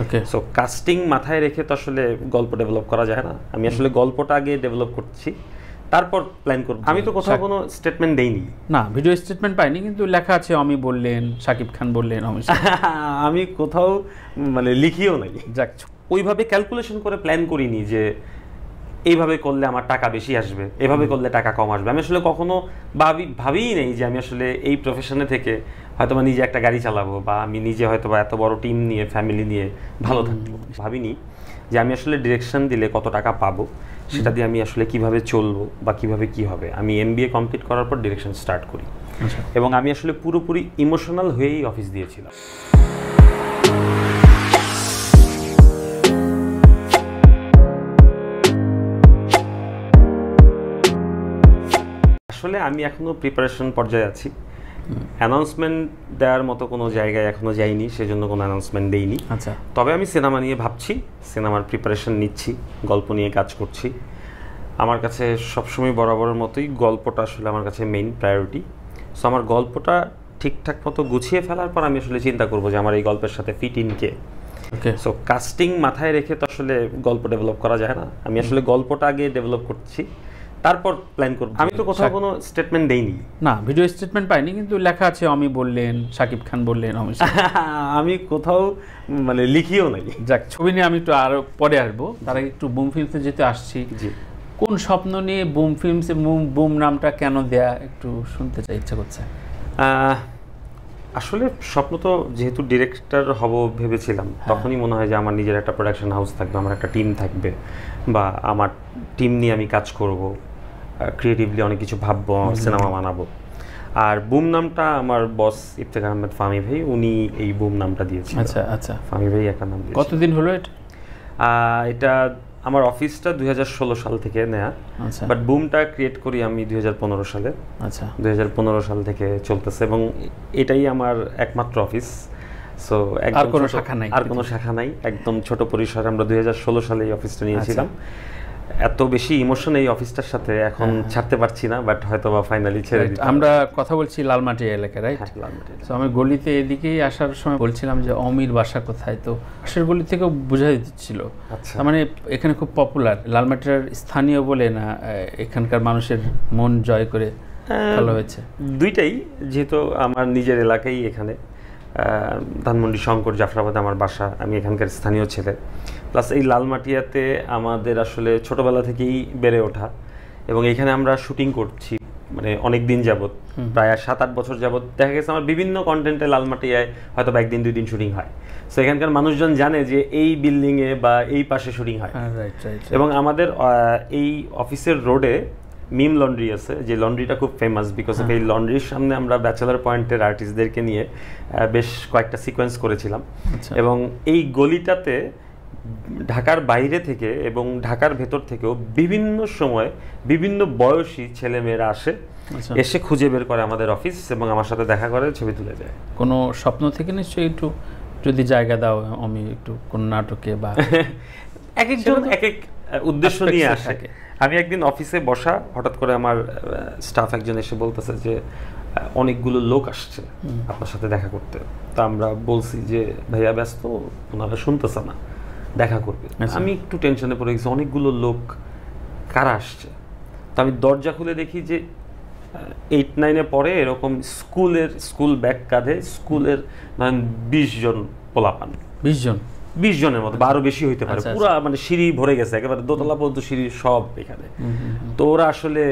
ওকে। So casting মাথায় রেখে তো আসলে গল্প ডেভেলপ করা যায় না। আমি আসলে গল্পটা আগে ডেভেলপ করছি, তারপর প্ল্যান করব। আমি তো কোথাও কোনো স্টেটমেন্ট দেইনি। না, ভিডিও স্টেটমেন্ট পাইনি, কিন্তু লেখা আছে অমি বললেন, শাকিব খান বললেন, আমি কোথাও মানে লিখিও নাই। যাক, ওইভাবে ক্যালকুলেশন করে প্ল্যান করিনি যে এইভাবে করলে আমার টাকা বেশি আসবে, এভাবে করলে টাকা কম আসবে। আমি আসলে কখনো ভাবিই নেই যে আমি আসলে এই প্রফেশনে থেকে হয়তো বা নিজে একটা গাড়ি চালাবো, বা আমি নিজে হয়তো বা এত বড় টিম নিয়ে ফ্যামিলি নিয়ে ভালো থাকবো। ভাবিনি যে আমি আসলে ডিরেকশন দিলে কত টাকা পাবো, সেটা দিয়ে আমি আসলে কিভাবে চলবো বা কিভাবে কি হবে। আমি MBA কমপ্লিট করার পর ডিরেকশন স্টার্ট করি, এবং আমি আসলে পুরোপুরি ইমোশনাল হয়েই অফিস দিয়েছিলাম। আসলে আমি এখনো প্রিপারেশন পর্যায়ে আছি। অ্যানাউন্সমেন্ট দেওয়ার মতো কোনো জায়গায় এখনো যাইনি, সেজন্য কোনো অ্যানাউন্সমেন্ট দেইনি। আচ্ছা। তবে আমি সিনেমা নিয়ে ভাবছি, সিনেমার প্রিপারেশন নিচ্ছি, গল্প নিয়ে কাজ করছি। আমার কাছে সবসময় বরাবরের মতোই গল্পটা আসলে আমার কাছে মেইন প্রায়োরিটি। সো আমার গল্পটা ঠিকঠাক মতো গুছিয়ে ফেলার পর আমি আসলে চিন্তা করবো যে আমার এই গল্পের সাথে ফিট ইন কে। ওকে। সো কাস্টিং মাথায় রেখে তো আসলে গল্প ডেভেলপ করা যায় না। আমি আসলে গল্পটা আগে ডেভেলপ করছি, তারপর প্ল্যান করব। আমি তো কোথাও কোনো স্টেটমেন্ট দেইনি। না, ভিডিও স্টেটমেন্ট পাইনি, কিন্তু লেখা আছে অমি বললেন, শাকিব খান বললেন, আমি কোথাও মানে লিখিও নাই। যাক, ছবি নিয়ে আমি একটু আরো পরে আসবো, তার আগে একটু বুম ফিল্মসে যেতে আসছি। জি। কোন স্বপ্ন নিয়ে বুম ফিল্মসে বুম নামটা কেন দেয়া, একটু শুনতে চাই, ইচ্ছা করছে। আসলে স্বপ্ন তো যেহেতু ডিরেক্টর হব ভেবেছিলাম, তখনই মনে হয় যে আমার নিজের একটা প্রোডাকশন হাউস থাকবে, আমার একটা টিম থাকবে, বা আমার টিম নিয়ে আমি কাজ করব, ক্রিয়েটিভলি অনেক কিছু ভাববো, সিনেমা বানাবো। আর বুম নামটা আমার বস ইফতেখার আহমেদ ফামি ভাই, উনি এই বুম নামটা দিয়েছেন। আচ্ছা আচ্ছা। ফামি ভাই একটা নাম দিয়েছেন। কতদিন হলো এটা? এটা আমার অফিসটা 2016 সাল থেকে নেয়া, বাট বুমটা ক্রিয়েট করি আমি 2015 সালে। আচ্ছা। 2015 সাল থেকে চলতেছে, এবং এটাই আমার একমাত্র অফিস। সো আর কোনো শাখা নাই? আর কোনো শাখা নাই, একদম ছোট পরিসরে আমরা 2016 সালে এই অফিসটা নিয়েছিলাম। এত বেশি ইমোশন এই অফিসটার সাথে, এখন ছাড়তে পারছি না, বাট হয়তো বা ফাইনালি ছেড়ে দিতে। আমরা কথা বলছি লালমাটি এলাকায়, রাইট? তো আমি গলিতে এদিকেই আসার সময় বলছিলাম যে অমির বাসা কোথায়, তো পাশের গলি থেকেও বোঝাই দিচ্ছিল। আচ্ছা। মানে এখানে খুব পপুলার, লালমাটির স্থানীয় বলে না, এখানকার মানুষের মন জয় করে ভালো হয়েছে। দুইটাই, যেহেতু আমার নিজের এলাকাই এখানে, ধানমন্ডি শঙ্কর জাফরাবাদে আমার বাসা, আমি এখানকার স্থানীয় ছেলে। প্লাস এই লালমাটিয়াতে আমাদের আসলে ছোটবেলা থেকেই বেড়ে ওঠা, এবং এখানে আমরা শুটিং করছি মানে অনেক দিন যাবত, প্রায় 7-8 বছর যাবত। দেখা গেছে আমার বিভিন্ন কন্টেন্টে লালমাটিয়ায় হয়তো বা 1 দিন 2 দিন শুটিং হয়। সো এখানকার মানুষজন জানে যে এই বিল্ডিংয়ে বা এই পাশে শুটিং হয়। এবং আমাদের এই অফিসের রোডে মিম লন্ড্রি আছে, যে লন্ড্রিটা খুব ফেমাস, বিকজ অফ এই লন্ড্রির সামনে আমরা ব্যাচেলার পয়েন্টের আর্টিস্টদেরকে নিয়ে বেশ কয়েকটা সিকোয়েন্স করেছিলাম। এবং এই গলিটাতে ঢাকার বাইরে থেকে এবং ঢাকার ভেতর থেকেও বিভিন্ন সময় বিভিন্ন বয়সী ছেলেমেয়েরা আসে, এসে খুঁজে বের করে আমাদের অফিস, এবং আমার সাথে দেখা করে, ছবি তুলে যায়। কোনো স্বপ্ন থেকে নিশ্চয়ই একটু যদি জায়গা দাও আমি একটু কোন নাটকে, বা এক একজন এক এক উদ্দেশ্য নিয়ে আসে। আমি একদিন অফিসে বসা, হঠাৎ করে আমার স্টাফ একজন এসে বলতেছে যে অনেকগুলো লোক আসছে আপনার সাথে দেখা করতে। তা আমরা বলছি যে ভাইয়া ব্যস্ত, ওনারা শুনতেছে না, দেখা করবে। আমি একটু টেনশনে পড়ে গেছি, অনেকগুলো লোক, কারা আসছে? তো আমি দরজা খুলে দেখি যে 8-9-এ পড়ে এরকম স্কুল ব্যাগ কাঁধে স্কুলের 20 জন পোলাপান। 20 জনের মতো, বা আরো বেশি হইতে পারে। পুরা মানে সিঁড়ি ভরে গেছে, একেবারে দোতলা পর্যন্ত সিঁড়ি সব এখানে। তো ওরা আসলে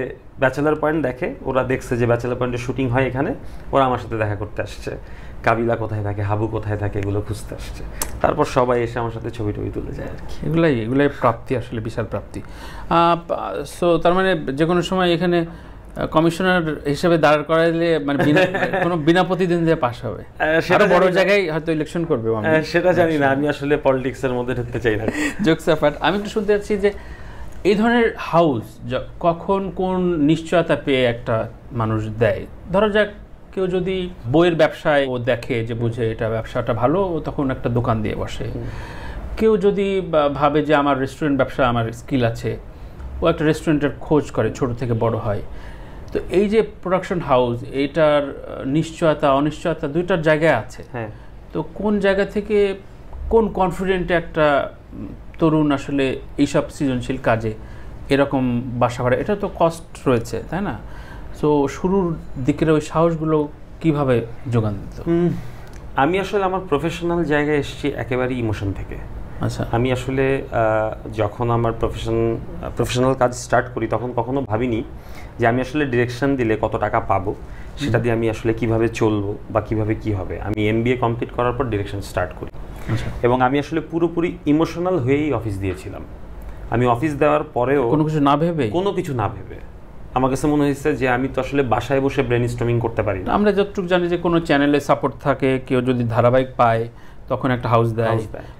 ব্যাচেলার পয়েন্ট দেখে, ওরা দেখছে যে ব্যাচেলার পয়েন্টে শুটিং হয় এখানে, ওরা আমার সাথে দেখা করতে আসছে। কাবিলা কোথায় থাকে, হাবু কোথায় থাকে, এগুলো খুঁজতে আসছে। তারপর সবাই এসে আমার সাথে ছবি তুলে যায় আর কি। এগুলাই প্রাপ্তি, আসলে বিশাল প্রাপ্তি। সো তার মানে যে কোনো সময় এখানে কমিশনার হিসেবে দাঁড় করাইলে মানে কোনো বিনা প্রতিদিন দিয়ে পাস হবে, সেটা বড় জায়গায় হয়তো ইলেকশন করবে, সেটা জানি না। আমি আসলে পলিটিক্সের মধ্যে ঢুকতে চাই না। জোকস অ্যাপার্ট, আমি একটু শুনতে চাচ্ছি যে এই ধরনের হাউস কখন কোন নিশ্চয়তা পেয়ে একটা মানুষ দেয়? ধরো যাক কেউ যদি বইয়ের ব্যবসায় ও দেখে যে বুঝে এটা ব্যবসাটা ভালো, ও তখন একটা দোকান দিয়ে বসে। কেউ যদি ভাবে যে আমার রেস্টুরেন্ট ব্যবসা, আমার স্কিল আছে, ও একটা রেস্টুরেন্টের খোঁজ করে, ছোট থেকে বড় হয়। তো এই যে প্রোডাকশন হাউস, এটার নিশ্চয়তা অনিশ্চয়তা দুইটার জায়গায় আছে। তো কোন জায়গা থেকে কোন কনফিডেন্টে একটা তরুণ আসলে এইসব সৃজনশীল কাজে এরকম বাসা ভাড়া, এটা তো কস্ট রয়েছে তাই না? সো শুরুর দিকের ওই সাহসগুলো কিভাবে যোগান দিত? আমি আসলে আমার প্রফেশনাল জায়গায় এসেছি একেবারেই ইমোশন থেকে। আচ্ছা, আমি আসলে যখন আমার প্রফেশনাল কাজ স্টার্ট করি তখন কখনো ভাবিনি যে আমি আসলে ডিরেকশন দিলে কত টাকা পাবো, সেটা দিয়ে আমি আসলে কিভাবে চলবো বা কিভাবে কি হবে। আমি MBA কমপ্লিট করার পর ডিরেকশন স্টার্ট করি এবং আমি আসলে পুরোপুরি ইমোশনাল হয়েই অফিস দিয়েছিলাম। আমি অফিস দেওয়ার পরেও কোনো কিছু না ভেবে আমার কাছে মনে হয়েছে যে আমি তো আসলে বাসায় বসে ব্রেনস্টর্মিং করতে পারি না। আমরা যতটুকু জানি যে কোনো চ্যানেলে সাপোর্ট থাকে, কেউ যদি ধারাবাহিক পায় তখন একটা হাউস দেয়,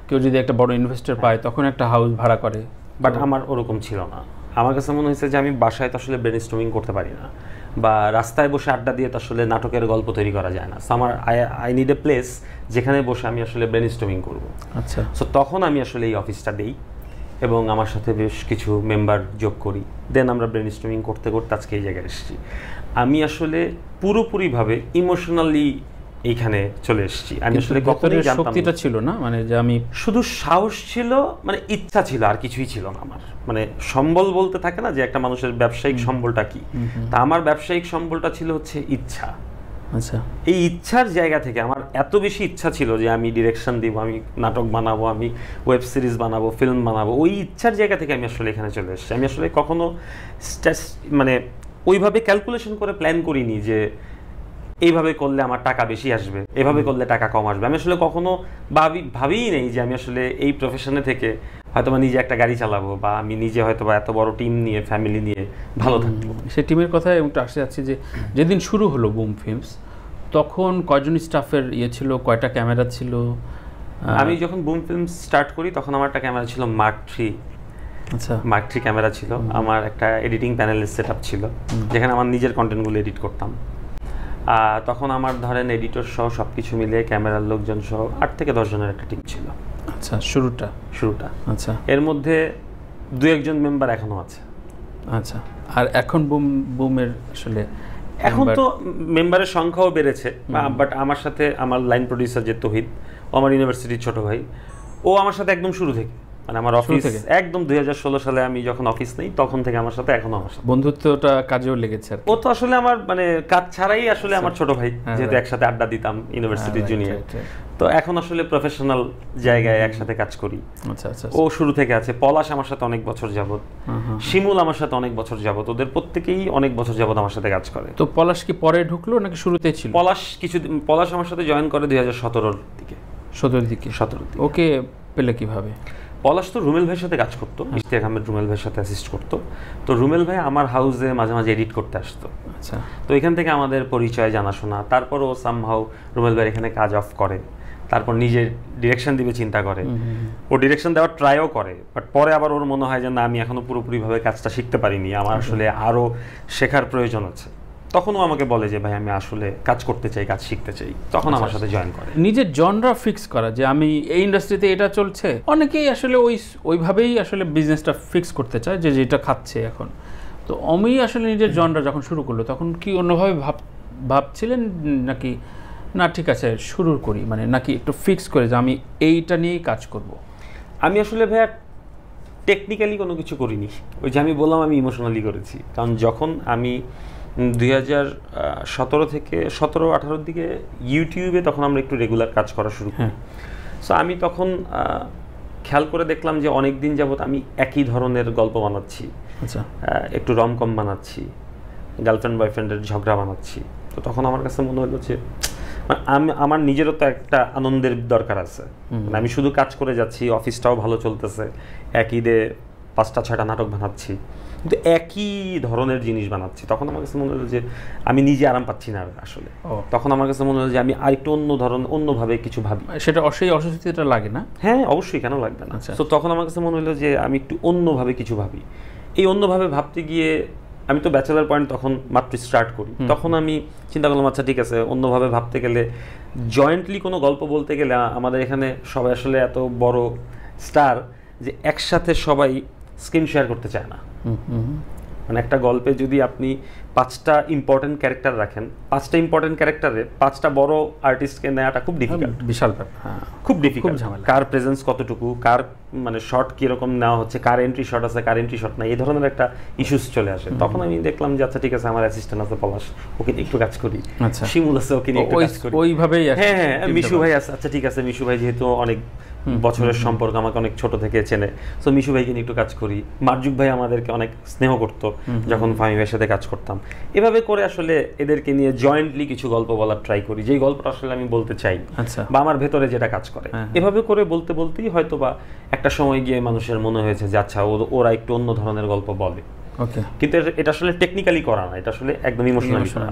কেউ যদি একটা বড় ইনভেস্টর পায় তখন একটা হাউস ভাড়া করে, বাট আমার ওরকম ছিল না। আমার কাছে মনে হয়েছে যে আমি বাসায় তো আসলে ব্রেনস্টর্মিং করতে পারি না, বা রাস্তায় বসে আড্ডা দিয়ে তো আসলে নাটকের গল্প তৈরি করা যায় না। সো আমার আই নিড এ প্লেস যেখানে বসে আমি আসলে ব্রেনস্টর্মিং করব। আচ্ছা, সো তখন আমি আসলে এই অফিসটা দিই এবং আমার সাথে বেশ কিছু মেম্বার যোগ করি, দেন আমরা ব্রেনস্টর্মিং করতে করতে আজকে এই জায়গায় এসেছি। আমি আসলে পুরোপুরিভাবে ইমোশনালি এইখানে চলে এসেছি। আমি আসলে কখনোই জানতাম শক্তিটা ছিল না, মানে যে আমি শুধু সাহস ছিল, মানে ইচ্ছা ছিল, আর কিছুই ছিল না আমার। মানে সম্বল বলতে থাকে না যে একটা মানুষের ব্যবসায়িক সম্বলটা কি, তা আমার ব্যবসায়িক সম্বলটা ছিল হচ্ছে ইচ্ছা। আচ্ছা, এই ইচ্ছার জায়গা থেকে আমার এত বেশি ইচ্ছা ছিল যে আমি ডিরেকশন দিব, আমি নাটক বানাবো, আমি ওয়েব সিরিজ বানাবো, ফিল্ম বানাবো। ওই ইচ্ছার জায়গা থেকে আমি আসলে এখানে চলে এসেছি। আমি আসলে কখনো মানে ওইভাবে ক্যালকুলেশন করে প্ল্যান করিনি যে এইভাবে করলে আমার টাকা বেশি আসবে, এভাবে করলে টাকা কম আসবে। আমি আসলে কখনো ভাবিই নেই যে আমি আসলে এই প্রফেশনে থেকে হয়তো বা নিজে একটা গাড়ি চালাবো, বা আমি নিজে হয়তো বা এত বড় টিম নিয়ে, ফ্যামিলি নিয়ে ভালো থাকবো। সেই টিমের কথায় একটু আসে যাচ্ছি যে যেদিন শুরু হলো বুম ফিল্মস, তখন কয়জন স্টাফের ছিল, কয়টা ক্যামেরা ছিল? আমি যখন বুম ফিল্মস স্টার্ট করি তখন আমার একটা ক্যামেরা ছিল মার্ক 3। আচ্ছা, মার্ক 3 ক্যামেরা ছিল। আমার একটা এডিটিং প্যানেলের সেট আপ ছিল, যেখানে আমার নিজের কন্টেন্টগুলো এডিট করতাম। তখন আমার ধরেন এডিটর সহ সব কিছু মিলে ক্যামেরার লোকজন সহ 8 থেকে 10 জনের একটা টিম ছিল। আচ্ছা, শুরুটা। আচ্ছা, এর মধ্যে 2-1 জন মেম্বার এখনো আছে। আচ্ছা, আর এখন বুমের আসলে এখন তো মেম্বারের সংখ্যাও বেড়েছে, বাট আমার সাথে আমার লাইন প্রডিউসার যে তৌহিদ, ও আমার ইউনিভার্সিটির ছোট ভাই, ও আমার সাথে একদম শুরু থেকে, মানে আমার অফিস একদম 2016 সালে আমি যখন অফিস নেই তখন থেকে আমার সাথে এখনো আমার সাথে বন্ধুত্বটা কাজেও লেগেছে। ও তো আসলে আমার মানে কাজ ছাড়াই আসলে আমার ছোট ভাই, যেহেতু একসাথে আড্ডা দিতাম ইউনিভার্সিটির জুনিয়র, তো এখন আসলে প্রফেশনাল জায়গায় একসাথে কাজ করি। আচ্ছা আচ্ছা, ও শুরু থেকে আছে। পলাশ আমার সাথে অনেক বছর যাবত, শিমুল আমার সাথে অনেক বছর যাবত, ওদের প্রত্যেকেই অনেক বছর যাবত আমার সাথে কাজ করে। তো পলাশ কি পরে ঢুকলো নাকি শুরুতেই ছিল? পলাশ আমার সাথে জয়েন করে 2017 দিকে। 17 দিকে। ওকে পেলে কিভাবে? পলাশ তো রুমেল ভাইয়ের সাথে কাজ করতো, ইশতিয়াক আহমেদ রুমেল ভাইয়ের সাথে অ্যাসিস্ট করতো। তো রুমেল ভাই আমার হাউসে মাঝে মাঝে এডিট করতে আসতো। আচ্ছা, তো এখান থেকে আমাদের পরিচয়, জানাশোনা। তারপরও সামহাউ রুমেল ভাই এখানে কাজ অফ করে, তারপর নিজে ডিরেকশন দিবে চিন্তা করে, ও ডিরেকশন দেওয়ার ট্রাইও করে, বাট পরে আবার ওর মনে হয় যে না, আমি এখনো পুরোপুরিভাবে কাজটা শিখতে পারিনি, আমার আসলে আরও শেখার প্রয়োজন আছে। তখনও আমাকে বলে যে ভাই আমি আসলে কাজ করতে চাই, কাজ শিখতে চাই, তখন আমার সাথে জয়েন করে। নিজের জনরা ফিক্স করা যে আমি এই ইন্ডাস্ট্রিতে এটা চলছে, অনেকেই আসলে ওইভাবেই আসলে বিজনেসটা ফিক্স করতে চায় যে যেটা খাচ্ছে এখন। তো আমি আসলে নিজের জনরা যখন শুরু করলো তখন কি অন্যভাবে ভাবছিলেন নাকি না ঠিক আছে শুরু করি, মানে নাকি একটু ফিক্স করে যে আমি এইটা নিয়েই কাজ করব? আমি আসলে ভাইয়া টেকনিক্যালি কোনো কিছু করিনি, ওই যে আমি বললাম আমি ইমোশনালি করেছি। কারণ যখন আমি 2017 থেকে 17-18 দিকে ইউটিউবে তখন আমরা একটু রেগুলার কাজ করা শুরু করি। সো আমি তখন খেয়াল করে দেখলাম যে অনেক দিন যাবত আমি একই ধরনের গল্প বানাচ্ছি। আচ্ছা, একটু রমকম বানাচ্ছি, গার্লফ্রেন্ড বয়ফ্রেন্ডের ঝগড়া বানাচ্ছি। তো তখন আমার কাছে মনে হলো যে আমার নিজেরও তো একটা আনন্দের দরকার আছে। মানে আমি শুধু কাজ করে যাচ্ছি, অফিসটাও ভালো চলতেছে, একই ডে 5টা-6টা নাটক বানাচ্ছি, কিন্তু একই ধরনের জিনিস বানাচ্ছি। তখন আমার কাছে মনে হলো যে আমি নিজে আরাম পাচ্ছি না আসলে। তখন আমার কাছে মনে হলো যে আমি আরেকটু অন্যভাবে কিছু ভাবি। সেটা অস্বস্তিটা লাগে না? হ্যাঁ অবশ্যই, কেন লাগবে না। তো তখন আমার কাছে মনে হলো যে আমি একটু অন্যভাবে কিছু ভাবি। এই অন্যভাবে ভাবতে গিয়ে আমি তো ব্যাচেলার পয়েন্ট তখন মাত্র স্টার্ট করি, তখন আমি চিন্তা করলাম আচ্ছা ঠিক আছে, অন্যভাবে ভাবতে গেলে, জয়েন্টলি কোনো গল্প বলতে গেলে আমাদের এখানে সবাই আসলে এত বড় স্টার যে একসাথে সবাই স্ক্রিন শেয়ার করতে চায় না। মানে একটা গল্পে যদি আপনি 5টা ইম্পর্টেন্ট ক্যারেক্টার রাখেন, 5টা ইম্পর্টেন্ট ক্যারেক্টারে 5টা বড় আর্টিস্টকে নেওয়াটা খুব ডিফিকাল্ট, বিশাল ব্যাপার, হ্যাঁ খুব ডিফিকাল্ট। ঝামেলা। কার প্রেজেন্স কতটুকু, কার মানে শট কিরকম নেওয়া হচ্ছে, কার এন্ট্রি শট আছে, কার এন্ট্রি শট নাই, এই ধরনের একটা ইস্যুস চলে আসে। তখন আমি দেখলাম যে আচ্ছা ঠিক আছে, আমার অ্যাসিস্ট্যান্ট আছে পলাশ, ওকে নিয়ে একটু কাজ করি, আচ্ছা শিমুল আছে ওকে নিয়ে একটু কাজ করি, ওইভাবেই হ্যাঁ হ্যাঁ মিশু ভাই আছে, আচ্ছা ঠিক আছে মিশু ভাই যেহেতু অনেক বছরের সম্পর্ক, আমাকে অনেক ছোট থেকে চেনে, সো মিশু ভাইকে নিয়ে একটু কাজ করি। মার্জুক ভাই আমাদেরকে অনেক স্নেহ করতো যখন ফাহিম ভাইয়ের সাথে কাজ করতাম। এভাবে করে আসলে এদেরকে নিয়ে জয়েন্টলি কিছু গল্প বলার ট্রাই করি, যেই গল্পটা আসলে আমি বলতে চাই আচ্ছা বা আমার ভেতরে যেটা কাজ করে। এভাবে করে বলতে বলতেই হয়তো বা একটা সময় গিয়ে মানুষের মনে হয়েছে যে আচ্ছা ওরা একটু অন্য ধরনের গল্প বলে। ওকে, কিন্তু এটা আসলে টেকনিক্যালি করা না, এটা আসলে একদম ইমোশনালি করা।